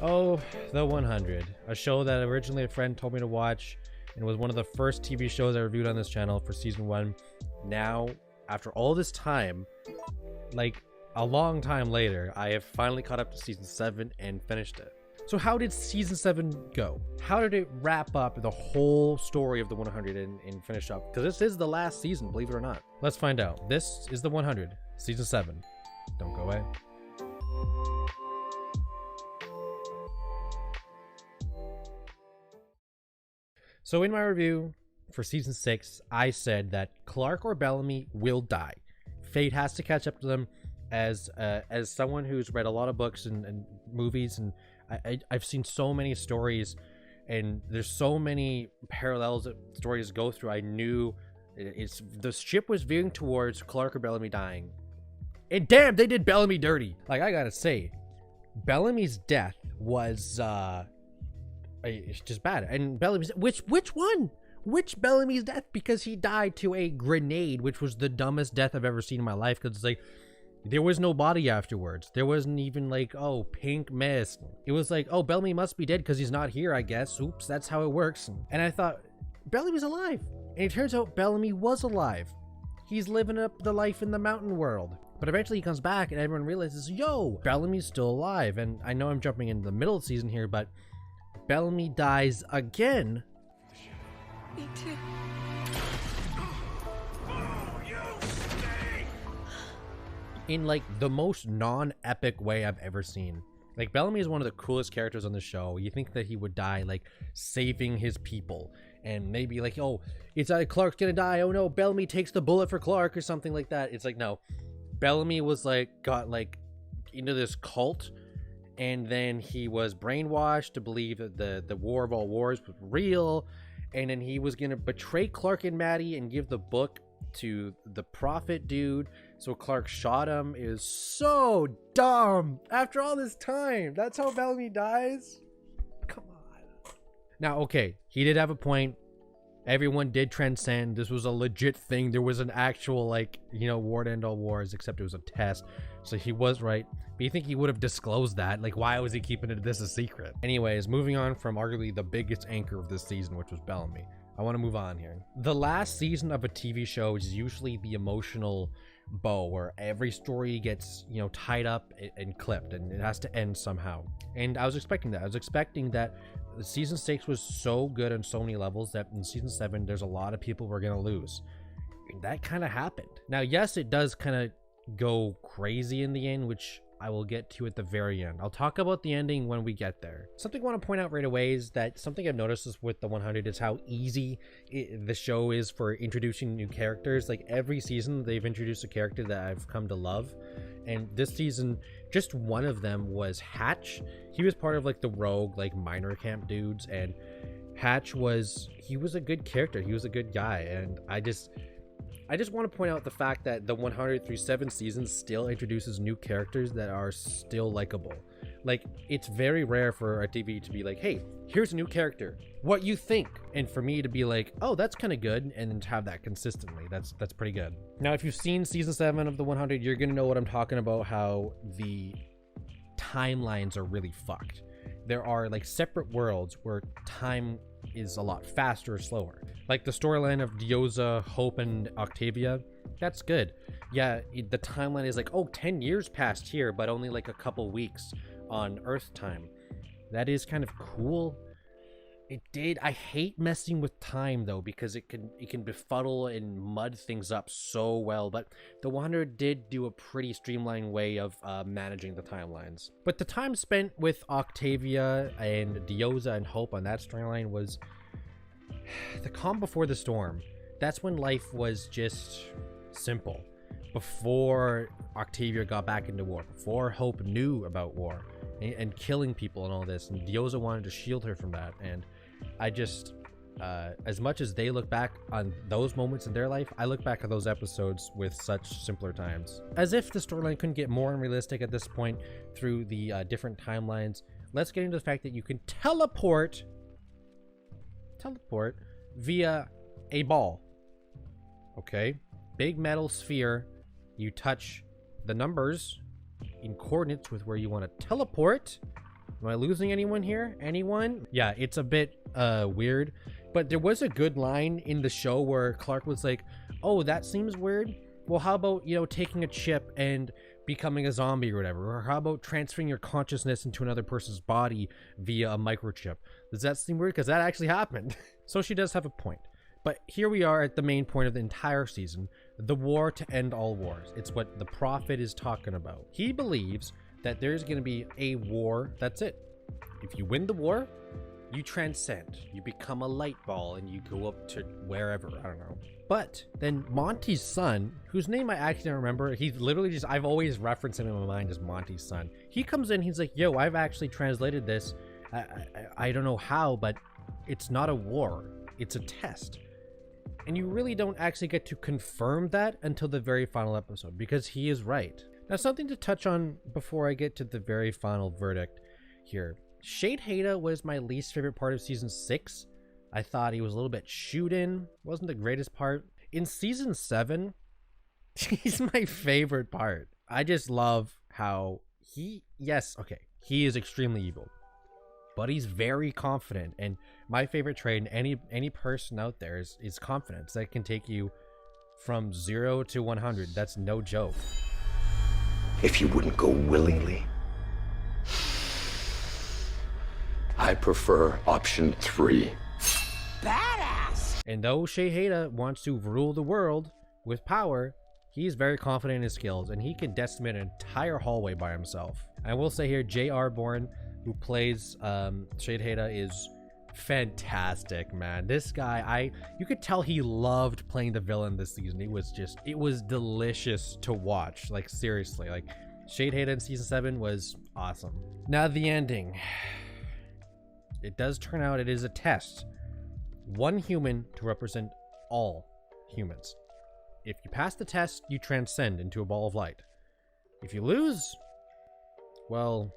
Oh, The 100, a show that originally a friend told me to watch and was one of the first TV shows I reviewed on this channel for season 1. Now, after all this time, like a long time later, I have finally caught up to season 7 and finished it. So how did season 7 go? How did it wrap up the whole story of The 100 and finish up? Because this is the last season, believe it or not. Let's find out. This is The 100, season 7. Don't go away. So in my review for season 6, I said that Clark or Bellamy will die. Fate has to catch up to them. As someone who's read a lot of books and movies, and I've seen so many stories, and there's so many parallels that stories go through. I knew the ship was veering towards Clark or Bellamy dying. And damn, they did Bellamy dirty. Like, I gotta say, Bellamy's death was it's just bad. And Bellamy's which one? Which Bellamy's death? Because he died to a grenade, which was the dumbest death I've ever seen in my life. Because it's like, there was no body afterwards. There wasn't even like, oh, pink mist. It was like, oh, Bellamy must be dead because he's not here, I guess. Oops, that's how it works. And I thought, Bellamy's alive. And it turns out Bellamy was alive. He's living up the life in the mountain world. But eventually he comes back and everyone realizes, yo, Bellamy's still alive. And I know I'm jumping into the middle of the season here, but Bellamy dies again. Me too. In like the most non-epic way I've ever seen. Like, Bellamy is one of the coolest characters on the show. You think that he would die like saving his people, and maybe like, oh, it's Clark's gonna die, oh no, Bellamy takes the bullet for Clark or something like that. It's like, no, Bellamy was like got like into this cult, and then he was brainwashed to believe that the War of All Wars was real, and then he was gonna betray Clark and Maddie and give the book to the Prophet dude. So Clark shot him. It was so dumb. After all this time, that's how Bellamy dies? Come on. Now, okay, he did have a point. Everyone did transcend. This was a legit thing. There was an actual, like, you know, war to end all wars, except it was a test. So he was right. But you think he would have disclosed that? Like, why was he keeping this a secret? Anyways, moving on from arguably the biggest anchor of this season, which was Bellamy. I want to move on here. The last season of a TV show is usually the emotional bow where every story gets, you know, tied up and clipped, and it has to end somehow. And I was expecting that. I was expecting that season 6 was so good on so many levels that in season 7 there's a lot of people we're gonna lose. And that kind of happened. Now, yes, it does kind of go crazy in the end, which I will get to at the very end. I'll talk about the ending when we get there. Something I want to point out right away is that something I've noticed is with the 100 is how easy the show is for introducing new characters. Like, every season they've introduced a character that I've come to love, and this season just one of them was Hatch. He was part of like the rogue like minor camp dudes, and Hatch was a good character. He was a good guy, and I just want to point out the fact that the 100 through 7 seasons still introduces new characters that are still likable. Like, it's very rare for a TV to be like, hey, here's a new character, what you think? And for me to be like, oh, that's kind of good, and then to have that consistently, that's pretty good. Now, if you've seen season 7 of the 100, you're gonna know what I'm talking about, how the timelines are really fucked. There are like separate worlds where time is a lot faster or slower. Like the storyline of Diyoza, Hope, and Octavia, that's good. Yeah, the timeline is like, oh, 10 years passed here, but only like a couple weeks on Earth time. That is kind of cool. I hate messing with time though, because it can befuddle and mud things up so well, but the 100 did do a pretty streamlined way of managing the timelines. But the time spent with Octavia and Diyoza and Hope on that storyline was the calm before the storm. That's when life was just simple. Before Octavia got back into war, before Hope knew about war and killing people and all this, and Diyoza wanted to shield her from that. And I just, as much as they look back on those moments in their life, I look back at those episodes with such simpler times. As if the storyline couldn't get more unrealistic at this point through the different timelines, let's get into the fact that you can teleport via a ball. Okay, big metal sphere. You touch the numbers in coordinates with where you want to teleport, Am I losing anyone here? Anyone? Yeah, it's a bit weird, but there was a good line in the show where Clark was like, oh, that seems weird. Well, how about, you know, taking a chip and becoming a zombie or whatever? Or how about transferring your consciousness into another person's body via a microchip? Does that seem weird? Because that actually happened. So she does have a point. But here we are at the main point of the entire season, the war to end all wars. It's what the Prophet is talking about. He believes that there's going to be a war. That's it. If you win the war, you transcend. You become a light ball and you go up to wherever. I don't know. But then Monty's son, whose name I actually don't remember, he's literally just, I've always referenced him in my mind as Monty's son. He comes in, he's like, yo, I've actually translated this. I don't know how, but it's not a war. It's a test. And you really don't actually get to confirm that until the very final episode, because he is right. Now, something to touch on before I get to the very final verdict here. Shade Haida was my least favorite part of season 6. I thought he was a little bit shoot-in. Wasn't the greatest part. In season 7, he's my favorite part. I just love how he is extremely evil, but he's very confident. And my favorite trait in any person out there is confidence. That can take you from 0 to 100. That's no joke. If you wouldn't go willingly, I prefer option 3. Badass! And though Shade Haida wants to rule the world with power, he's very confident in his skills, and he can decimate an entire hallway by himself. I will say here, J.R. Bourne, who plays Shade Haida, is fantastic, man. This guy, you could tell he loved playing the villain this season. It was delicious to watch. Like, seriously, like Shade Haida in season 7 was awesome. Now the ending. It does turn out it is a test. One human to represent all humans. If you pass the test, you transcend into a ball of light. If you lose, well,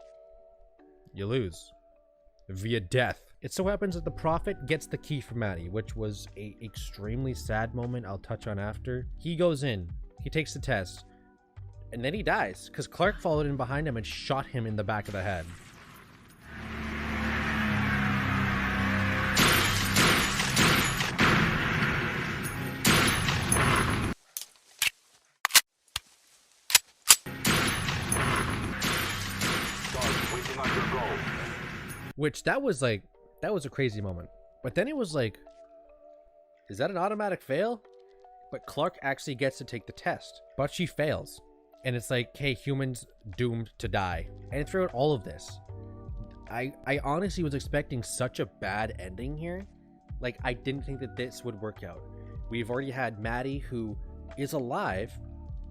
you lose via death. It so happens that the Prophet gets the key from Maddie, which was a extremely sad moment I'll touch on after. He goes in, he takes the test, and then he dies because Clark followed in behind him and shot him in the back of the head. Which that was a crazy moment. But then it was like, is that an automatic fail? But Clark actually gets to take the test, but she fails. And it's like, hey, humans doomed to die. And throughout all of this, I honestly was expecting such a bad ending here. Like, I didn't think that this would work out. We've already had Maddie, who is alive,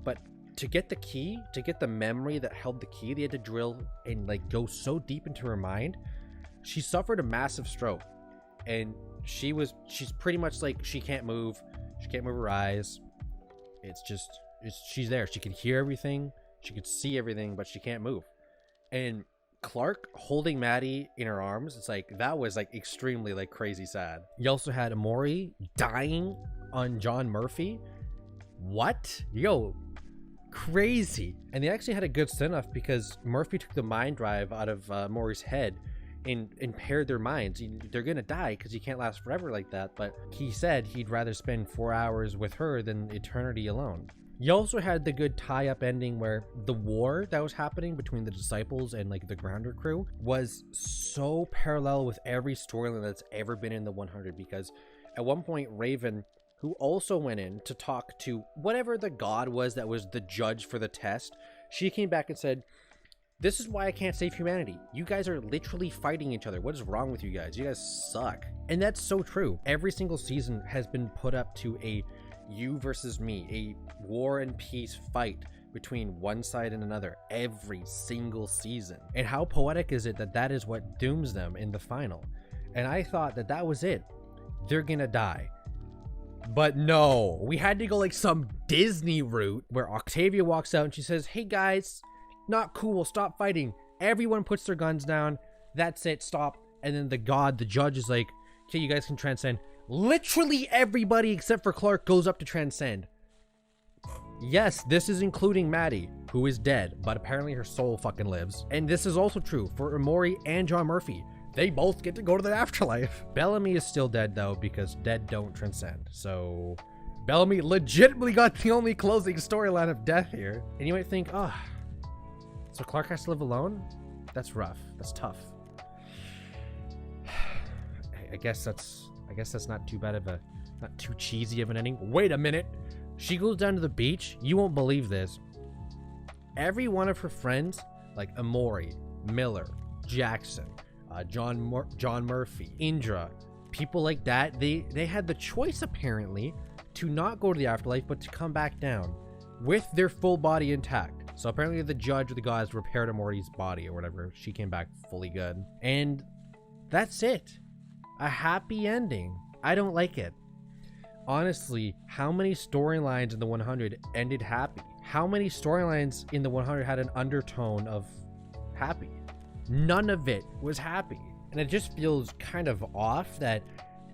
but to get the key, to get the memory that held the key, they had to drill and like go so deep into her mind. She suffered a massive stroke, and she's pretty much like, she can't move her eyes. She's there. She can hear everything, she could see everything, but she can't move. And Clark holding Maddie in her arms, it's like, that was like extremely like crazy sad. You also had Amori dying on John Murphy. What? Yo, crazy. And they actually had a good send-off because Murphy took the mind drive out of Maury's head and impaired their minds. They're gonna die because you can't last forever like that, but he said he'd rather spend 4 hours with her than eternity alone. You also had the good tie-up ending where the war that was happening between the disciples and like the Grounder crew was so parallel with every storyline that's ever been in the 100, because at one point Raven, who also went in to talk to whatever the god was that was the judge for the test, she came back and said, this is why I can't save humanity. You guys are literally fighting each other. What is wrong with you guys? You guys suck. And that's so true. Every single season has been put up to a you versus me, a war and peace fight between one side and another every single season. And how poetic is it that that is what dooms them in the final? And I thought that that was it. They're gonna die. But no, we had to go like some Disney route where Octavia walks out and she says, hey guys, not cool, stop fighting. Everyone puts their guns down. That's it, stop. And then the judge is like, okay, you guys can transcend. Literally everybody except for Clark goes up to transcend. Yes, this is including Maddie. who is dead, but apparently her soul fucking lives. And this is also true for Emori and John Murphy. They both get to go to the afterlife. Bellamy is still dead though, because dead don't transcend. So Bellamy legitimately got the only closing storyline of death here. And you might think, oh, so Clark has to live alone? That's rough. That's tough. I guess that's not too bad of a, not too cheesy of an ending. Wait a minute. She goes down to the beach. You won't believe this. Every one of her friends, like Emori, Miller, Jackson, John Murphy, Indra, people like that, they had the choice apparently to not go to the afterlife, but to come back down with their full body intact. So apparently the judge or the gods repaired Emori's body or whatever. She came back fully good. And that's it. A happy ending. I don't like it. Honestly, how many storylines in the 100 ended happy? How many storylines in the 100 had an undertone of happy? None of it was happy. And it just feels kind of off that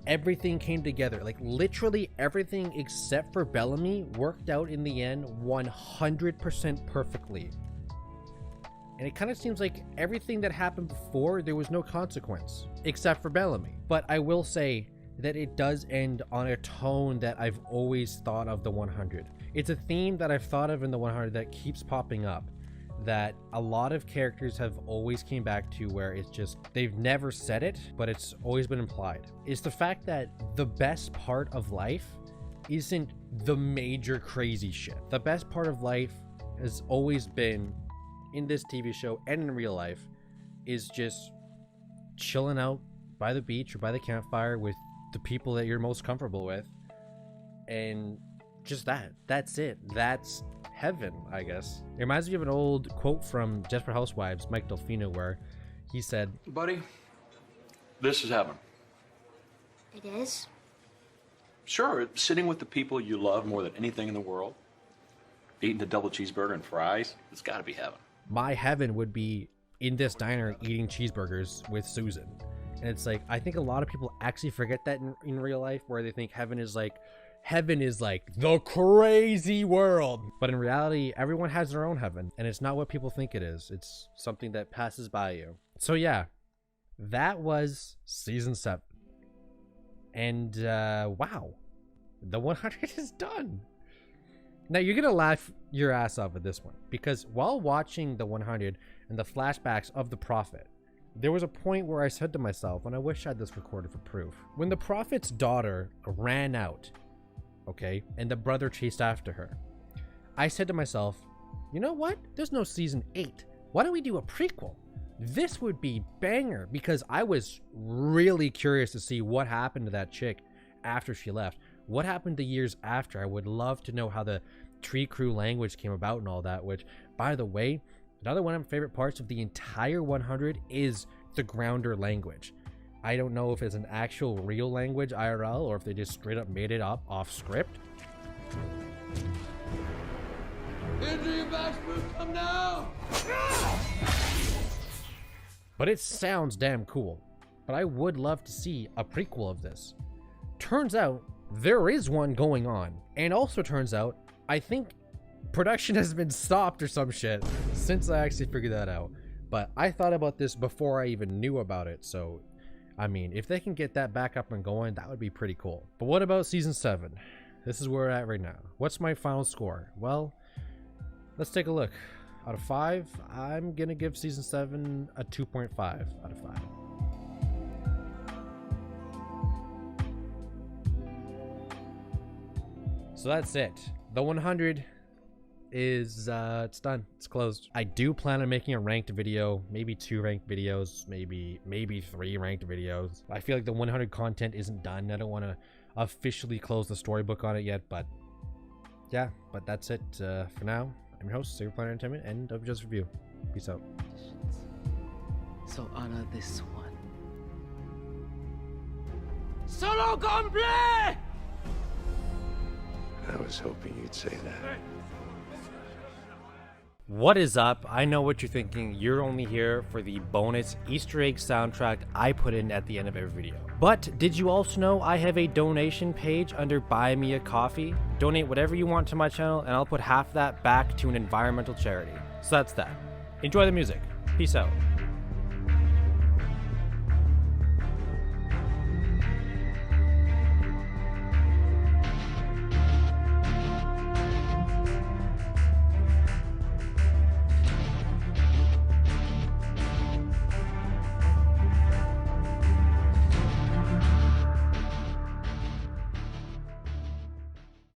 everything came together. Like literally everything except for Bellamy worked out in the end 100% perfectly. And it kind of seems like everything that happened before, there was no consequence except for Bellamy. But I will say that it does end on a tone that I've always thought of the 100. It's a theme that I've thought of in the 100 that keeps popping up, that a lot of characters have always came back to, where it's just, they've never said it, but it's always been implied. It's the fact that the best part of life isn't the major crazy shit. The best part of life has always been, in this TV show and in real life, is just chilling out by the beach or by the campfire with the people that you're most comfortable with, and just that's it. That's heaven, I guess. It reminds me of an old quote from Desperate Housewives, Mike Delfino, where he said, buddy, this is heaven. It is? Sure, sitting with the people you love more than anything in the world, eating the double cheeseburger and fries, it's gotta be heaven. My heaven would be in this diner eating cheeseburgers with Susan. And it's like, I think a lot of people actually forget that in real life, where they think heaven is like the crazy world. But in reality, everyone has their own heaven, and it's not what people think it is. It's something that passes by you. So yeah, that was season 7. And wow, the 100 is done. Now you're gonna laugh your ass off at this one, because while watching the 100 and the flashbacks of the Prophet, there was a point where I said to myself, and I wish I had this recorded for proof, when the Prophet's daughter ran out, okay, and the brother chased after her, I said to myself, you know what? There's no season 8. Why don't we do a prequel? This would be banger, because I was really curious to see what happened to that chick after she left. What happened the years after? I would love to know how the Tree Crew language came about and all that, which, by the way, another one of my favorite parts of the entire 100 is the Grounder language. I don't know if it's an actual real language IRL or if they just straight up made it up off script. Andrew, Baxter, come now! But it sounds damn cool. But I would love to see a prequel of this. Turns out there is one going on. And also turns out, I think production has been stopped or some shit since I actually figured that out. But I thought about this before I even knew about it, so I mean, if they can get that back up and going, that would be pretty cool. But what about season 7? This is where we're at right now. What's my final score? Well, let's take a look. Out of 5, I'm gonna give season 7 a 2.5 out of 5. So that's it. The 100 is it's done. It's closed. I do plan on making a ranked video, maybe 2 ranked videos, maybe 3 ranked videos. I feel like the 100 content isn't done. I don't want to officially close the storybook on it yet, but yeah, but that's it for now. I'm your host, Saber Planet Entertainment, and WJo's Review. Peace out. So honor this one. Solo comble! I was hoping you'd say that. What is up? I know what you're thinking. You're only here for the bonus Easter egg soundtrack I put in at the end of every video. But did you also know I have a donation page under Buy Me a Coffee? Donate whatever you want to my channel and I'll put half that back to an environmental charity. So that's that. Enjoy the music. Peace out.